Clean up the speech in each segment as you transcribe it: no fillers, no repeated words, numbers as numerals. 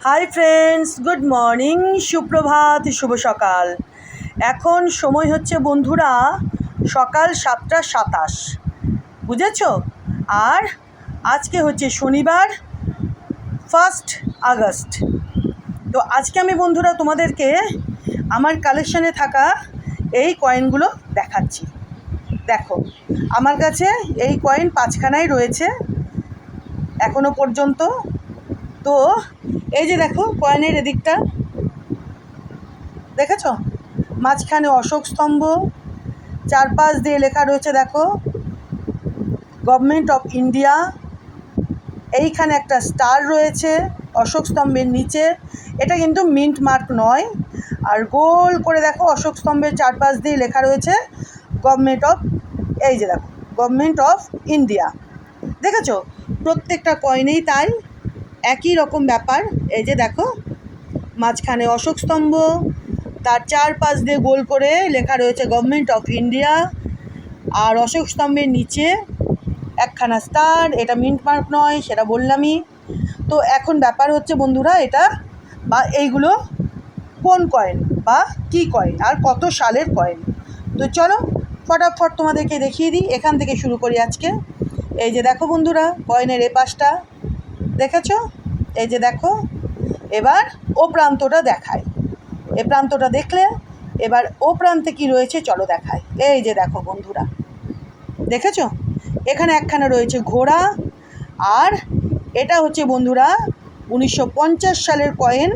Hi friends, good morning, সুপ্রভাত, শুভ সকাল। এখন সময় হচ্ছে বন্ধুরা সকাল 7:27, বুঝেছো? আর আজকে হচ্ছে শনিবার, 1 আগস্ট। তো আজকে আমি বন্ধুরা তোমাদেরকে আমার কালেকশানে থাকা এই কয়েনগুলো দেখাচ্ছি। দেখো, আমার কাছে এই কয়েন 5খানাই রয়েছে এখনো পর্যন্ত। তো এই যে দেখো, কয়েনের এদিকটা দেখেছো, মাঝখানে অশোক স্তম্ভ, চারপাশ দিয়ে লেখা রয়েছে দেখো গভর্নমেন্ট অফ ইন্ডিয়া। এইখানে একটা স্টার রয়েছে অশোক স্তম্ভের নিচে, এটা কিন্তু মিন্ট মার্ক নয়। আর গোল করে দেখো অশোক স্তম্ভের চারপাশ দিয়ে লেখা রয়েছে গভর্নমেন্ট অফ, এই যে দেখো গভর্নমেন্ট অফ ইন্ডিয়া। দেখেছো, প্রত্যেকটা কয়েনেই তাই একই রকম ব্যাপার। এই যে দেখো, মাঝখানে অশোক স্তম্ভ, তার চারপাশ দিয়ে গোল করে লেখা রয়েছে গভর্নমেন্ট অফ ইন্ডিয়া। আর অশোক স্তম্ভের নিচে একখানা স্টার, এটা মিন্ট মার্ক নয়, সেটা বললামই। তো এখন ব্যাপার হচ্ছে বন্ধুরা, এটা বা এইগুলো কোন কয়েন বা কী কয়েন আর কত সালের কয়েন। তো চলো ফটাফট তোমাদেরকে দেখিয়ে দিই, এখান থেকে শুরু করি আজকে। এই যে দেখো বন্ধুরা, কয়েনের এ পাশটা দেখেছো, এই যে দেখো। এবার ও প্রান্তটা দেখায়, এ প্রান্তটা দেখলে এবার ও প্রান্তে কী রয়েছে চলো দেখায়। এই যে দেখো বন্ধুরা, দেখেছো, এখানে একখানা রয়েছে ঘোড়া। আর এটা হচ্ছে বন্ধুরা 1950 সালের কয়েন,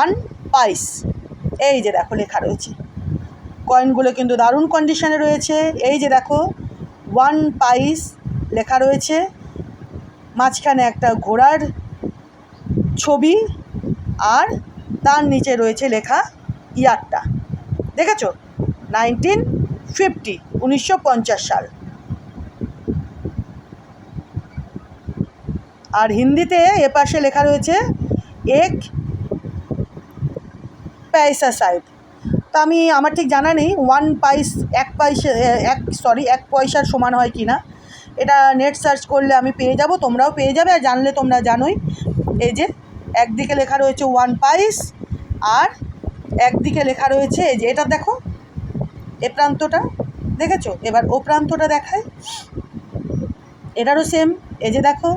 1 পাইস। এই যে দেখো লেখা রয়েছে, কয়েনগুলো কিন্তু দারুণ কন্ডিশনে রয়েছে। এই যে দেখো 1 পাইস লেখা রয়েছে, মাঝখানে একটা ঘোড়ার ছবি, আর তার নিচে রয়েছে লেখা ইয়ারটা। দেখেছো, 1950, 1950 সাল। আর হিন্দিতে এ পাশে লেখা রয়েছে এক পয়সা সাইড। তো আমার ঠিক জানা নেই 1 পাইস, এক পয়সার সমান হয় কি না। এটা নেট সার্চ করলে আমি পেয়ে যাব, তোমরাও পেয়ে যাবে, আর জানলে তোমরা জানোই। এই যে একদিকে লেখা রয়েছে 1 পাইস, আর একদিকে লেখা রয়েছে এই যে, এটা দেখো এ প্রান্তটা দেখেছো। এবার ও প্রান্তটা দেখায়, এটারও সেম। এই যে দেখো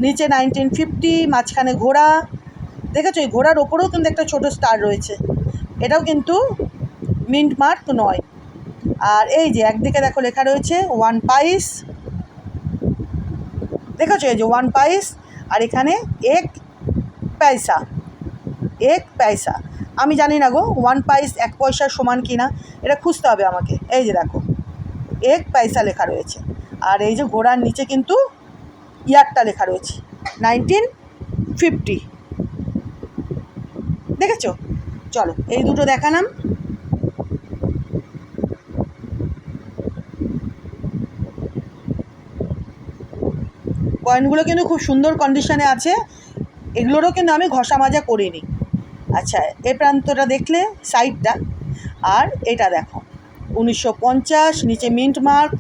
নিচে 1950, মাঝখানে ঘোড়া, দেখেছো। এই ঘোড়ার ওপরেও কিন্তু একটা ছোটো স্টার রয়েছে, এটাও কিন্তু মিন্ট মার্ক নয়। আর এই যে একদিকে দেখো লেখা রয়েছে 1 পাইস, দেখেছো, এই যে 1 পাইস, আর এখানে এক পয়সা, এক পয়সা। আমি জানি না গো 1 পাইস 1 পয়সার সমান কি না, এটা খুঁজতে হবে আমাকে। এই যে দেখো এক পয়সা লেখা রয়েছে, আর এই যে ঘোড়ার নিচে কিন্তু ইয়ারটা লেখা রয়েছে 1950। দেখেছো, চলো এই দুটো দেখালাম। কয়েনগুলো কিন্তু খুব সুন্দর কন্ডিশনে আছে, এগুলোরও কিন্তু আমি ঘষা মাজা করিনি। আচ্ছা, এ প্রান্তটা দেখলে সাইডটা, আর এটা দেখো 1950, নিচে মিন্ট মার্ক।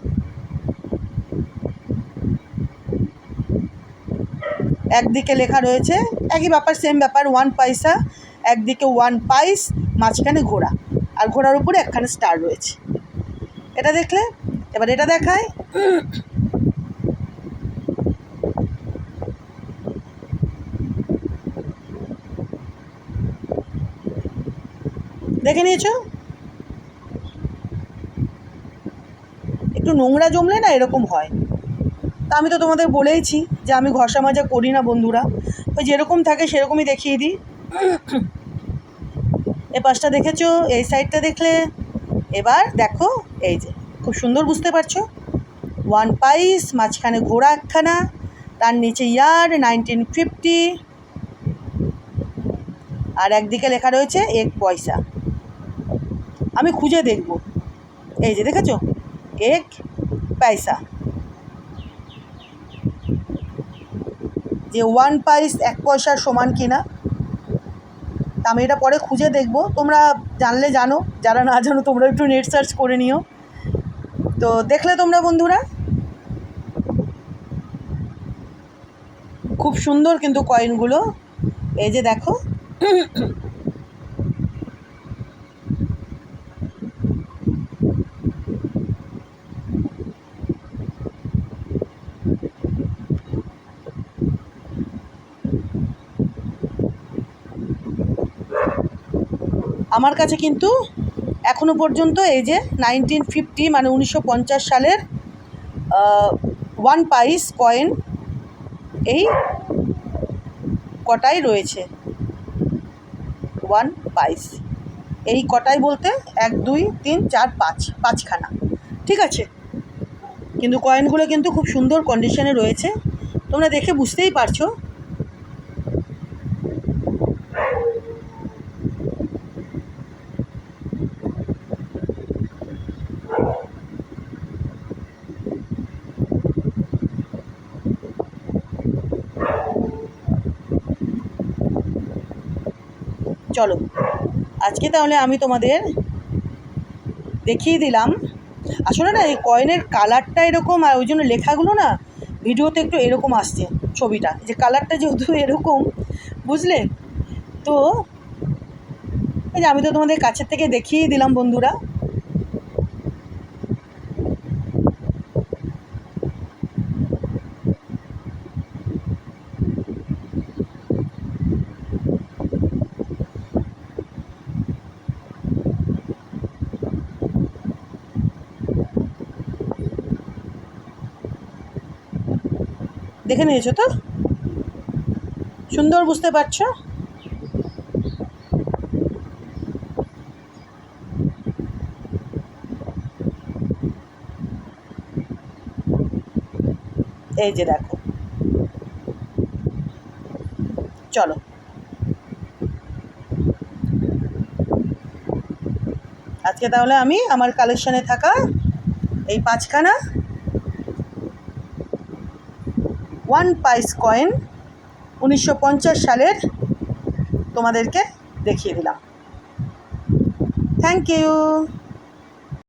একদিকে লেখা রয়েছে একই ব্যাপার, সেম ব্যাপার, 1 পয়সা, একদিকে 1 পাইস, মাঝখানে ঘোড়া, আর ঘোড়ার উপরে একখানে স্টার রয়েছে। এটা দেখলে এবার এটা দেখায়। দেখে নিয়েছো, একটু নোংরা জমলে না এরকম হয়। তা আমি তো তোমাদের বলেইছি যে আমি ঘষা মাজা করি না বন্ধুরা, ওই যেরকম থাকে সেরকমই দেখিয়ে দিই। এ পাশটা দেখেছো, এই সাইডটা দেখলে এবার দেখো, এই যে খুব সুন্দর বুঝতে পারছো, 1 পাইস, মাঝখানে ঘোড়া একখানা, তার নিচে ইয়ার 1950, আর একদিকে লেখা রয়েছে 1 পয়সা। আমি খুঁজে দেখব, এই যে দেখেছো 1 পয়সা, যে 1 পাইস 1 পয়সার সমান কিনা। আমি এটা পরে খুঁজে দেখব, তোমরা জানলে জানো, যারা না জানো তোমরা একটু নেট সার্চ করে নিও। তো দেখলে তোমরা বন্ধুরা, খুব সুন্দর কিন্তু কয়েনগুলো। এই যে দেখো, আমার কাছে কিন্তু এখনো পর্যন্ত এই যে 1950 মানে 1950 সালের 1 পাইস কয়েন এই কটাই রয়েছে। 1 পাইস এই কটাই বলতে 1 2 3 4 5 5খানা, ঠিক আছে। কিন্তু কয়েনগুলো কিন্তু খুব সুন্দর কন্ডিশনে রয়েছে, তোমরা দেখে বুঝতেই পারছো। চলো আজকে তাহলে আমি তোমাদের দেখিয়ে দিলাম। আসলে না এই কয়েনের কালারটা এরকম, আর ওই জন্য লেখাগুলো না ভিডিওতে একটু এরকম আসছে, ছবিটা যে কালারটা যেহেতু এরকম, বুঝলে। তো এই যে আমি তো তোমাদের কাছের থেকে দেখিয়ে দিলাম বন্ধুরা। দেখে নিয়েছো তো, সুন্দর বুঝতে পারছো। এই যে দেখো, চলো আজকে তাহলে আমি আমার কালেকশানে থাকা এই 5খানা 1 পাইস কয়েন 1950 সালের তোমাদেরকে দেখিয়ে দিলাম। Thank you.